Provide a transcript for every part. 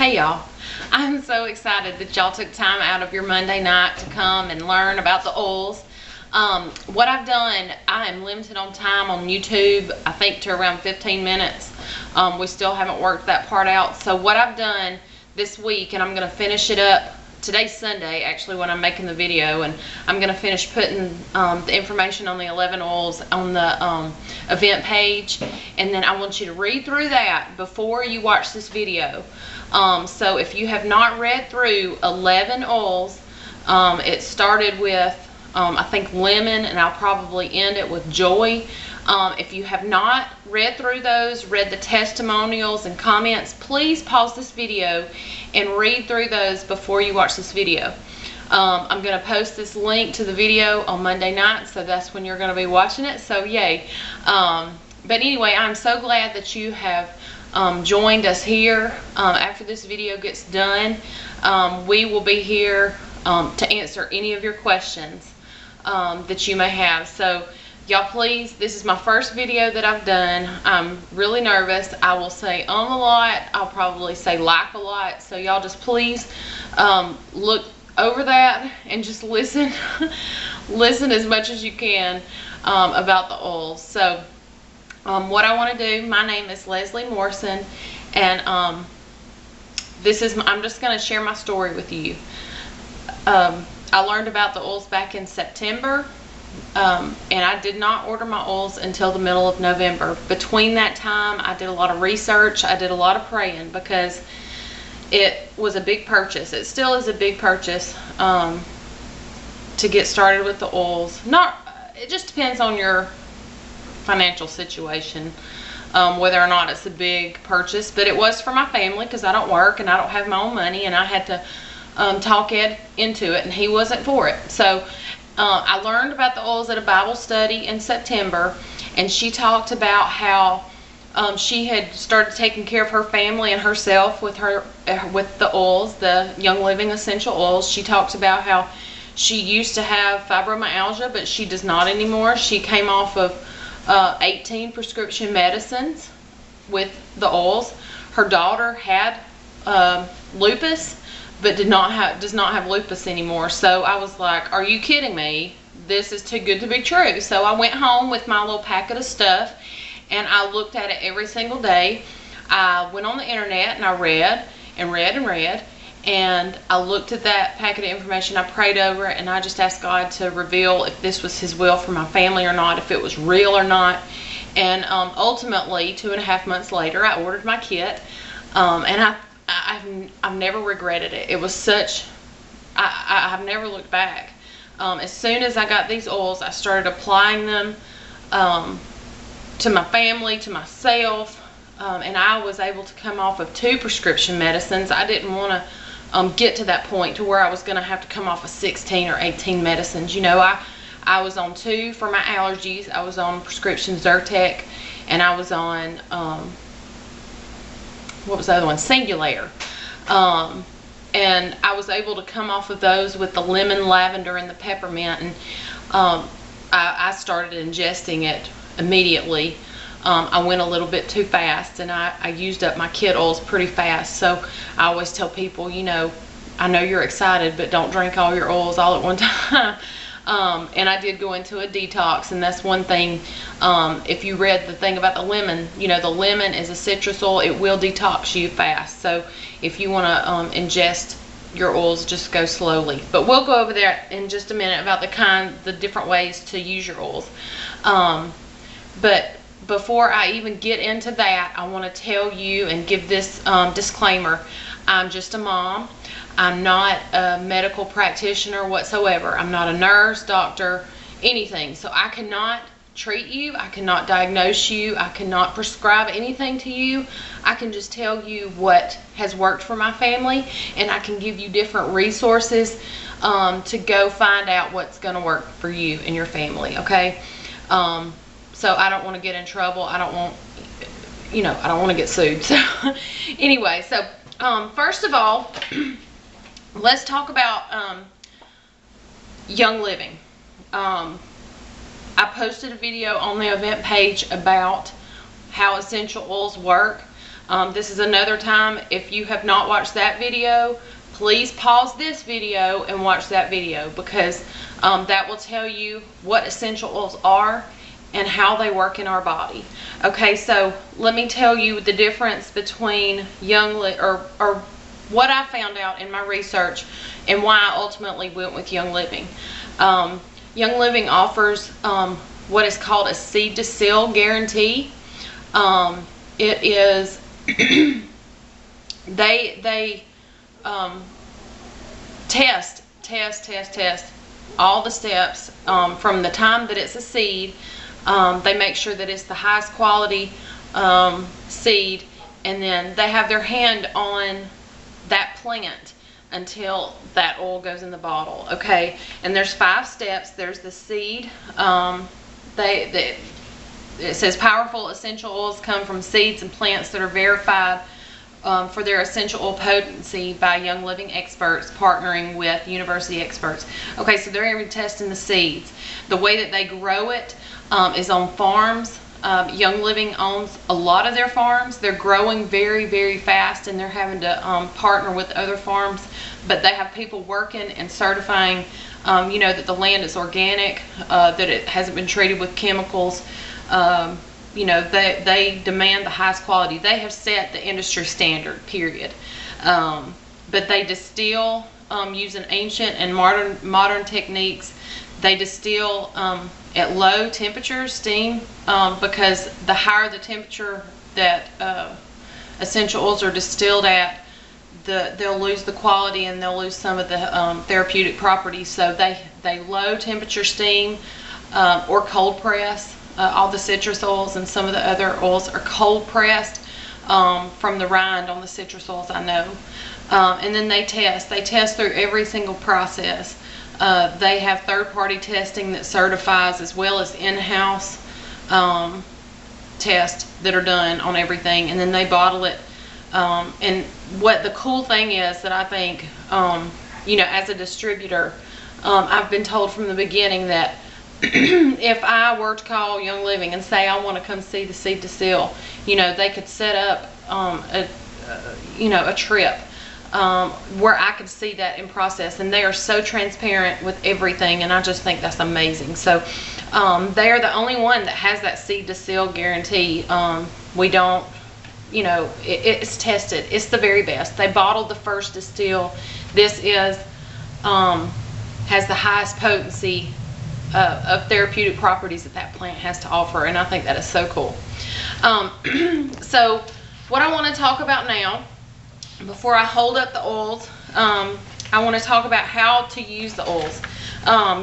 Hey y'all, I'm so excited that y'all took time out of your Monday night to come and learn about the oils. What I've done, I am limited on time on YouTube, I think to around 15 minutes. We still haven't worked that part out. So what I've done this week, and I'm going to finish it up, today's Sunday actually when I'm making the video, and I'm going to finish putting the information on the 11 oils on the event page, and then I want you to read through that before you watch this video. So if you have not read through 11 oils, it started with I think lemon, and I'll probably end it with joy. If you have not read through those, read the testimonials and comments, please pause this video and read through those before you watch this video. I'm going to post this link to the video on Monday night, so that's when you're going to be watching it, so yay. But anyway, I'm so glad that you have joined us here. After this video gets done, we will be here to answer any of your questions that you may have. So y'all, please, this is my first video that I've done. I'm really nervous. I will say a lot. I'll probably say like a lot. So y'all just please look over that and just listen. Listen as much as you can about the oils. So what I want to do, my name is Leslie Morrison, and I'm just going to share my story with you. I learned about the oils back in September, and I did not order my oils until the middle of November. Between that time, I did a lot of research. I did a lot of praying because it was a big purchase. It still is a big purchase to get started with the oils. It just depends on your financial situation, whether or not it's a big purchase. But it was for my family because I don't work and I don't have my own money, and I had to talk Ed into it, and he wasn't for it. So I learned about the oils at a Bible study in September, and she talked about how she had started taking care of her family and herself with the oils, the Young Living Essential Oils. She talked about how she used to have fibromyalgia, but she does not anymore. She came off of 18 prescription medicines with the oils. Her daughter had lupus, but does not have lupus anymore. So I was like, are you kidding me? This is too good to be true. So I went home with my little packet of stuff, and I looked at it every single day. I went on the internet and I read and read and read, and I looked at that packet of information. I prayed over it, and I just asked God to reveal if this was His will for my family or not, if it was real or not. And ultimately, 2.5 months later, I ordered my kit, and I've never regretted it. It was such, I've never looked back. As soon as I got these oils, I started applying them to my family, to myself, and I was able to come off of 2 prescription medicines. I didn't want to get to that point to where I was going to have to come off of 16 or 18 medicines. You know, I was on 2 for my allergies. I was on prescription Zyrtec, and I was on what was the other one? Singulair. And I was able to come off of those with the lemon, lavender, and the peppermint, and I started ingesting it immediately. I went a little bit too fast, and I used up my kit oils pretty fast. So I always tell people, you know, I know you're excited, but don't drink all your oils all at one time. And I did go into a detox, and that's one thing. If you read the thing about the lemon, you know, the lemon is a citrus oil. It will detox you fast. So if you want to ingest your oils, just go slowly. But we'll go over there in just a minute about the different ways to use your oils. But before I even get into that, I want to tell you and give this disclaimer. I'm just a mom. I'm not a medical practitioner whatsoever. I'm not a nurse, doctor, anything. So I cannot treat you. I cannot diagnose you. I cannot prescribe anything to you. I can just tell you what has worked for my family, and I can give you different resources to go find out what's going to work for you and your family, okay? So I don't want to get in trouble. I don't want, you know, I don't want to get sued. So anyway, so first of all, let's talk about Young Living. I posted a video on the event page about how essential oils work. This is another time, if you have not watched that video, please pause this video and watch that video, because that will tell you what essential oils are and how they work in our body. Okay, so let me tell you the difference between or what I found out in my research and why I ultimately went with Young Living. Young Living offers what is called a seed to seal guarantee. It is they test all the steps from the time that it's a seed. They make sure that it's the highest quality seed, and then they have their hand on that plant until that oil goes in the bottle. Okay, and there's 5 steps. There's the seed. It says powerful essential oils come from seeds and plants that are verified for their essential oil potency by Young Living experts partnering with university experts. Okay, so they're even testing the seeds. The way that they grow it is on farms. Young Living owns a lot of their farms. They're growing very, very fast, and they're having to partner with other farms, but they have people working and certifying you know, that the land is organic, that it hasn't been treated with chemicals. You know, they demand the highest quality. They have set the industry standard, period. But they distill using ancient and modern techniques. They distill at low temperature, steam, because the higher the temperature that essential oils are distilled at, they'll lose the quality and they'll lose some of the therapeutic properties. So they low temperature steam or cold press. All the citrus oils and some of the other oils are cold pressed from the rind on the citrus oils, I know. And then they test through every single process. They have third-party testing that certifies, as well as in-house tests that are done on everything, and then they bottle it. And what the cool thing is that I think, you know, as a distributor, I've been told from the beginning that if I were to call Young Living and say I want to come see the seed to seal, you know, they could set up a trip where I could see that in process, and they are so transparent with everything, and I just think that's amazing. So they are the only one that has that seed to seal guarantee. We don't, you know, it's tested. It's the very best. They bottled the first distill. This is has the highest potency of therapeutic properties that plant has to offer, and I think that is so cool. So what I want to talk about now, before I hold up the oils, I want to talk about how to use the oils.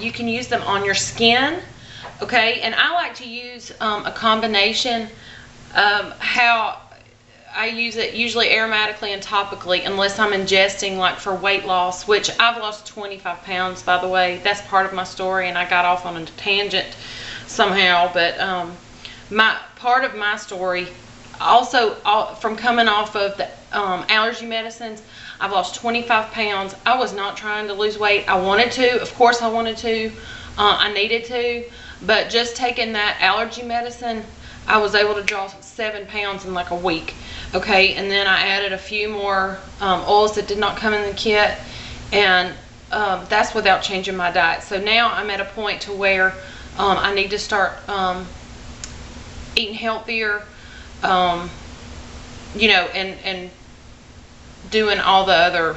You can use them on your skin, okay, and I like to use a combination. How I use it usually aromatically and topically, unless I'm ingesting, like for weight loss, which I've lost 25 pounds, by the way. That's part of my story, and I got off on a tangent somehow. But part of my story, also from coming off of the allergy medicines, I've lost 25 pounds. I was not trying to lose weight. I wanted to. Of course I wanted to. I needed to. But just taking that allergy medicine, I was able to drop 7 pounds in like a week. Okay, and then I added a few more oils that did not come in the kit, and that's without changing my diet. So now I'm at a point to where I need to start eating healthier, you know, and doing all the other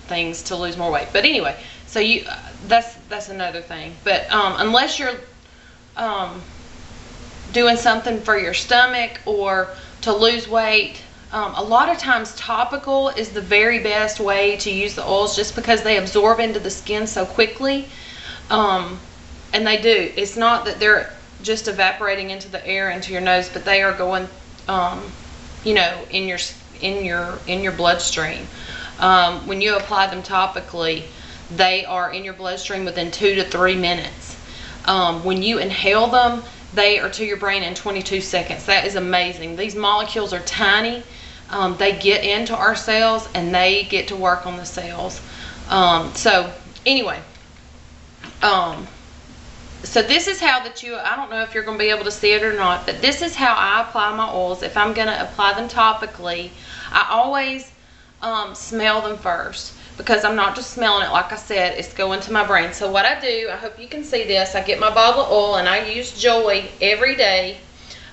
things to lose more weight. But anyway, so that's another thing. But unless you're doing something for your stomach or to lose weight, a lot of times topical is the very best way to use the oils, just because they absorb into the skin so quickly. And they do. It's not that they're just evaporating into the air into your nose, but they are going you know, in your bloodstream. When you apply them topically, they are in your bloodstream within 2 to 3 minutes. When you inhale them, they are to your brain in 22 seconds. That is amazing. These molecules are tiny. They get into our cells and they get to work on the cells. So anyway, So this is how I don't know if you're going to be able to see it or not, but this is how I apply my oils. If I'm going to apply them topically, I always smell them first, because I'm not just smelling it, like I said, it's going to my brain. So what I do, I hope you can see this, I get my bottle of oil and I use Joy every day.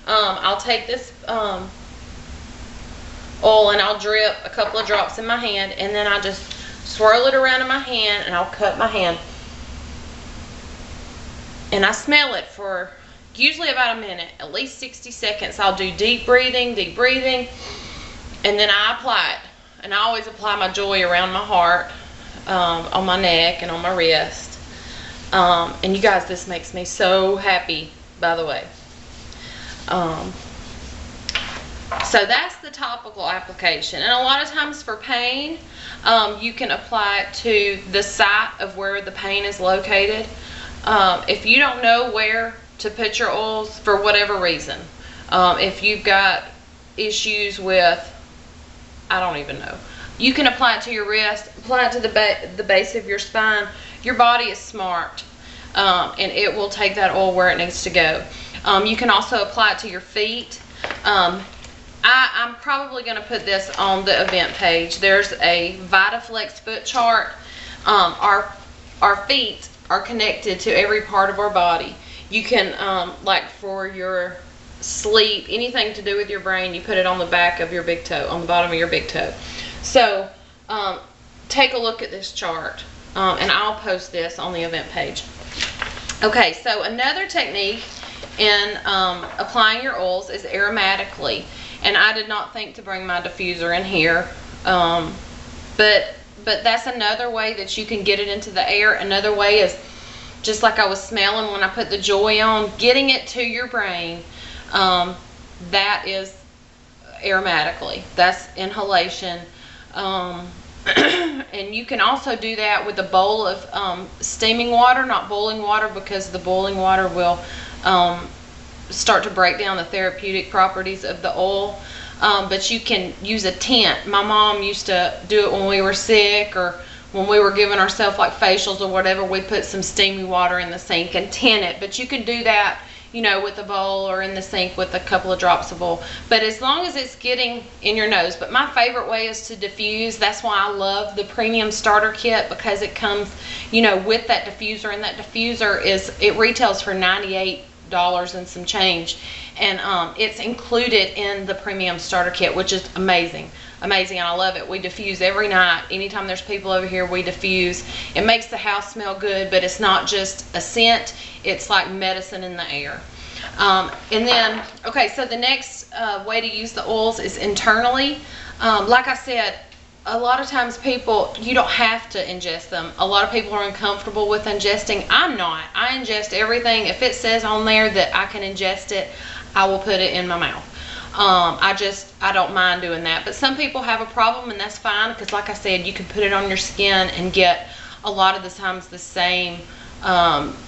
I'll take this oil and I'll drip a couple of drops in my hand, and then I just swirl it around in my hand and I'll cut my hand. And I smell it for usually about a minute, at least 60 seconds. I'll do deep breathing, and then I apply it. And I always apply my Joy around my heart, on my neck and on my wrist. And you guys, this makes me so happy, by the way. So that's the topical application. And a lot of times for pain, you can apply it to the site of where the pain is located. If you don't know where to put your oils for whatever reason, if you've got issues with, I don't even know, you can apply it to your wrist, apply it to the base of your spine. Your body is smart, and it will take that oil where it needs to go. You can also apply it to your feet. I'm probably going to put this on the event page. There's a VitaFlex foot chart. Our feet are connected to every part of our body. You can, like for your sleep, anything to do with your brain, you put it on the back of your big toe, on the bottom of your big toe. So take a look at this chart, and I'll post this on the event page. Okay, so another technique in applying your oils is aromatically, and I did not think to bring my diffuser in here, but that's another way that you can get it into the air. Another way is, just like I was smelling when I put the Joy on, getting it to your brain. That is aromatically. That's inhalation. And you can also do that with a bowl of steaming water, not boiling water, because the boiling water will start to break down the therapeutic properties of the oil. But you can use a tent. My mom used to do it when we were sick, or when we were giving ourselves like facials or whatever. We put some steamy water in the sink and tent it. But you can do that, you know, with a bowl or in the sink with a couple of drops of oil. But as long as it's getting in your nose. But my favorite way is to diffuse. That's why I love the premium starter kit, because it comes, you know, with that diffuser. And that diffuser it retails for $98 and some change, and it's included in the premium starter kit, which is amazing, and I love it. We diffuse every night. Anytime there's people over here, we diffuse. It makes the house smell good, but it's not just a scent, it's like medicine in the air. And then, okay, so the next way to use the oils is internally. Like I said, a lot of times you don't have to ingest them. A lot of people are uncomfortable with ingesting. I'm not. I ingest everything. If it says on there that I can ingest it, I will put it in my mouth. I don't mind doing that. But some people have a problem, and that's fine, because like I said, you can put it on your skin and get a lot of the times the same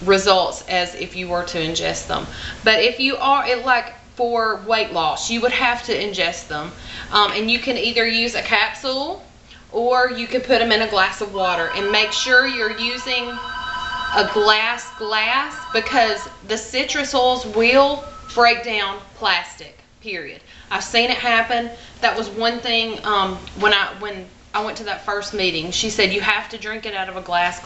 results as if you were to ingest them. But if you are, like for weight loss, you would have to ingest them. And you can either use a capsule, or you can put them in a glass of water, and make sure you're using a glass, because the citrus oils will break down plastic, period. I've seen it happen. That was one thing when I went to that first meeting. She said you have to drink it out of a glass,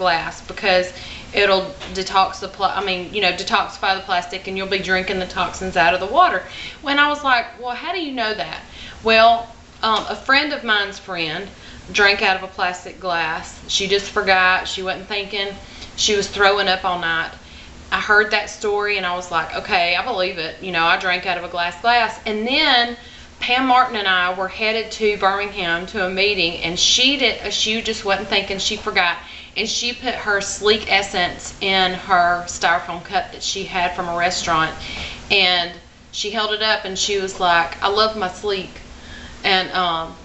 because it'll detoxify the plastic, and you'll be drinking the toxins out of the water. When I was like, well, how do you know that? Well, a friend of mine's friend drank out of a plastic glass. She just forgot. She wasn't thinking. She was throwing up all night. I heard that story, and I was like, okay, I believe it. You know, I drank out of a glass. And then Pam Martin and I were headed to Birmingham to a meeting, and she just wasn't thinking. She forgot, and she put her Sleek Essence in her styrofoam cup that she had from a restaurant, and she held it up, and she was like, I love my Sleek. And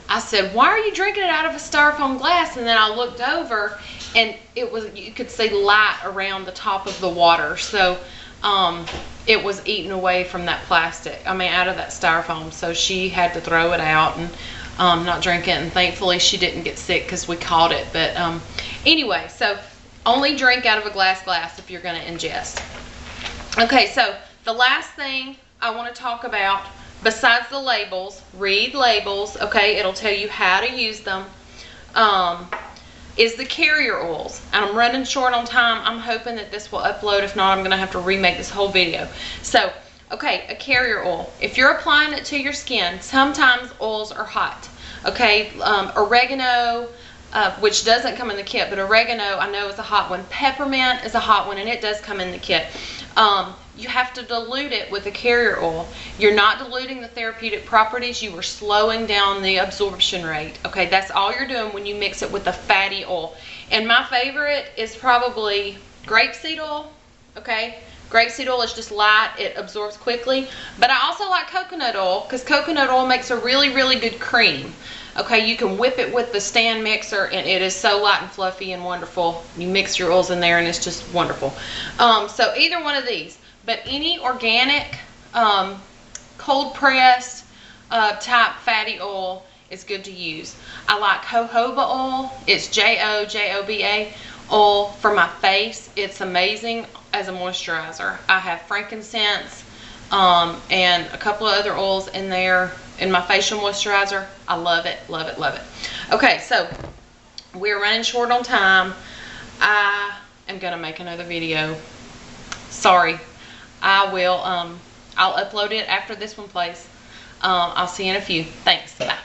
I said, why are you drinking it out of a styrofoam glass? And then I looked over, and you could see light around the top of the water. So it was eaten away from that plastic, out of that styrofoam. So she had to throw it out and not drink it. And thankfully she didn't get sick, because we caught it. But anyway, so only drink out of a glass if you're going to ingest. Okay, so the last thing I want to talk about, besides the labels, read labels, okay, it'll tell you how to use them, is the carrier oils. And I'm running short on time. I'm hoping that this will upload. If not, I'm going to have to remake this whole video. So, okay, a carrier oil. If you're applying it to your skin, sometimes oils are hot. Okay, oregano, which doesn't come in the kit, but oregano I know is a hot one. Peppermint is a hot one, and it does come in the kit. You have to dilute it with a carrier oil. You're not diluting the therapeutic properties, you are slowing down the absorption rate. Okay, that's all you're doing when you mix it with a fatty oil. And my favorite is probably grapeseed oil. Okay, grapeseed oil is just light, it absorbs quickly. But I also like coconut oil, because coconut oil makes a really, really good cream. Okay, you can whip it with the stand mixer, and it is so light and fluffy and wonderful. You mix your oils in there, and it's just wonderful. So either one of these, but any organic, cold pressed type fatty oil is good to use. I like jojoba oil. It's Jojoba oil for my face. It's amazing as a moisturizer. I have frankincense and a couple of other oils in there in my facial moisturizer. I love it, love it, love it. Okay, so we're running short on time. I am gonna make another video. Sorry. I will, I'll upload it after this one plays. I'll see you in a few. Thanks. Bye.